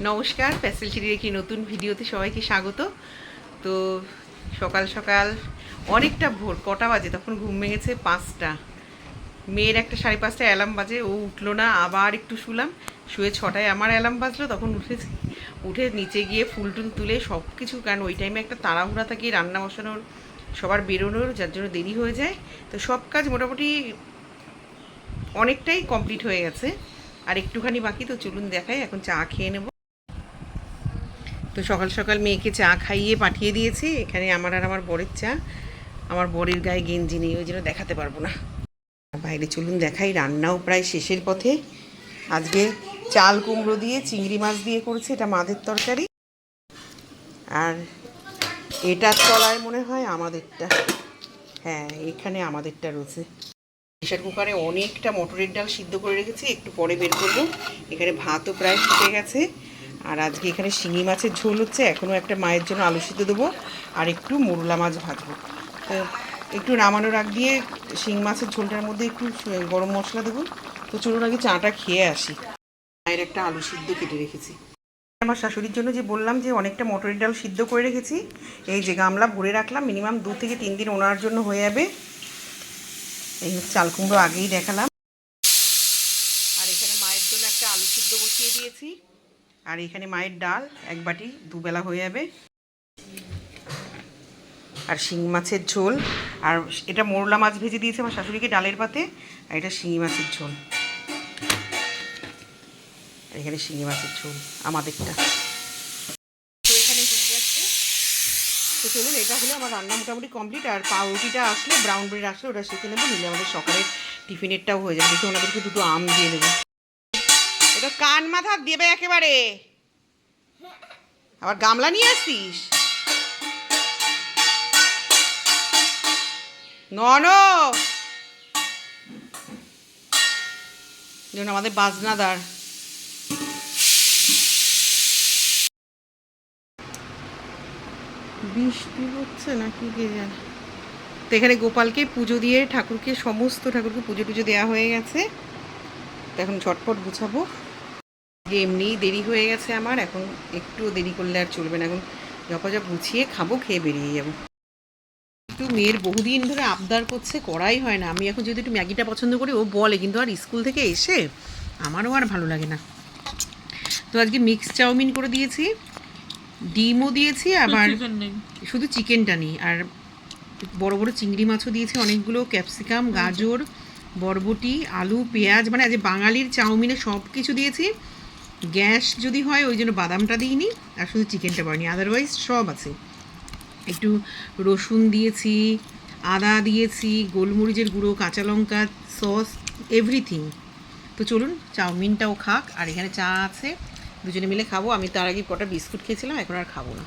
নমস্কার, প্যাসেল সিঁড়ির একটি নতুন ভিডিওতে সবাইকে স্বাগত। তো সকাল সকাল অনেকটা ভোর, কটা বাজে তখন ঘুম ভেঙেছে 5টা। মেয়ের একটা 5:30টায় অ্যালার্ম বাজে, ও উঠলো না, আবার একটু শুলাম, শুয়ে 6টায় আমার অ্যালার্ম বাজলো, তখন উঠেছি। উঠে নিচে গিয়ে ফুল টুল তুলে সব কিছু, কারণ ওই টাইমে একটা তাড়াহুড়া থাকে রান্না বসানোর, সবার বেরোনোর, যার জন্য দেরি হয়ে যায়। তো সব কাজ মোটামুটি অনেকটাই কমপ্লিট হয়ে গেছে, আর একটুখানি বাকি। তো চলুন দেখাই, এখন চা খেয়ে নেব। তো সকাল সকাল মেয়েকে চা খাইয়ে পাঠিয়ে দিয়েছি। এখানে আমার আর আমার বরের চা। আমার বরের গায়ে গেঞ্জি নেই, ওই জন্য দেখাতে পারবো না। বাইরে চলুন দেখাই, রান্নাও প্রায় শেষের পথে। আজকে চাল কুমড়ো দিয়ে চিংড়ি মাছ দিয়ে করেছে, এটা মাদের তরকারি। আর এটার তলায় মনে হয় আমাদেরটা, হ্যাঁ এখানে আমাদেরটা রয়েছে। প্রেশার কুকারে অনেকটা মটরের ডাল সিদ্ধ করে রেখেছি, একটু পরে বের করবো। এখানে ভাতও প্রায় ফুটে গেছে। আর আজকে এখানে শিঙি মাছের ঝোল হচ্ছে, এখনও একটা মায়ের জন্য আলু সিদ্ধ দেবো, আর একটু মোরলা মাছ ভাজবো। তো একটু নামানোর আগ দিয়ে শিঙি মাছের ঝোলটার মধ্যে একটু গরম মশলা দেবো। তো চলুন আগে চাটা খেয়ে আসি। মায়ের একটা আলু সিদ্ধ কেটে রেখেছি। আমার শাশুড়ির জন্য যে বললাম যে অনেকটা মটরের ডাল সিদ্ধ করে রেখেছি, এই যে গামলা ভরে রাখলাম, মিনিমাম 2 থেকে 3 দিন ওনার জন্য হয়ে যাবে। এই চাল কুমড়ো আগেই দেখালাম। আর এখানে মায়ের জন্য একটা আলু সিদ্ধ বসিয়ে দিয়েছি। আর এখানে মায়ের ডাল 1 বাটি, দুবেলা হয়ে যাবে। আর শিঙি মাছের ঝোল, আর এটা মোরলা মাছ ভেজে দিয়েছে আমার শাশুড়িকে ডালের পাতে। আর এটা শিঙি মাছের ঝোল, আর এখানে শিঙি মাছের ঝোল আমাদেরটা। তো এখানে হয়ে যাচ্ছে। তো চলুন, এটা হলে আমার রান্না মোটামুটি কমপ্লিট। আর পাউরুটিটা আসলে, ব্রাউন ব্রেড আসলে ওটা শিখে নেবো, নিলে আমাদের সকালের টিফিনেরটাও হয়ে যাবে। দেখে ওনাদেরকে 2টো আম দিয়ে দেবো। এটা কান মাথা দেবে একেবারে, আবার গামলা নিয়ে আসছিস। নন যেমন আমাদের বাজনাদার। বৃষ্টি হচ্ছে নাকি কে জানে। তো এখানে গোপালকে পুজো দিয়ে ঠাকুরকে, সমস্ত ঠাকুরকে পুজো টুজো দেওয়া হয়ে গেছে। তো এখন ঝটপট গুছাবো। এমনিই দেরি হয়ে গেছে আমার, এখন একটু দেরি করলে আর চলবে না। এখন যা গুছিয়ে খাবো, খেয়ে বেরিয়ে যাবো। একটু মেয়ের বহুদিন ধরে আবদার করছে, করাই হয় না। আমি এখন যদি একটু ম্যাগিটা পছন্দ করি, ও বলে, কিন্তু আর স্কুল থেকে এসে আমারও আর ভালো লাগে না। তো আজকে মিক্স চাউমিন করে দিয়েছি, ডিমও দিয়েছি, আবার শুধু চিকেনটা নেই, আর বড় বড় চিংড়ি মাছও দিয়েছি অনেকগুলো, ক্যাপসিকাম, গাজর, বরবটি, আলু, পেঁয়াজ, মানে আজ বাঙালির চাউমিনে সব কিছু দিয়েছি। গ্যাস যদি হয় ওই জন্য বাদামটা দিইনি, আর শুধু চিকেনটা পাইনি, আদারওয়াইজ সব আছে। একটু রসুন দিয়েছি, আদা দিয়েছি, গোলমরিচের গুঁড়ো, কাঁচা লঙ্কা, সস, এভরিথিং। তো চলুন চাউমিনটাও খাক, আর এখানে চা আছে, দুজনে মিলে খাবো। আমি তার আগে কটা বিস্কুট খেয়েছিলাম, এখন আর খাবো না।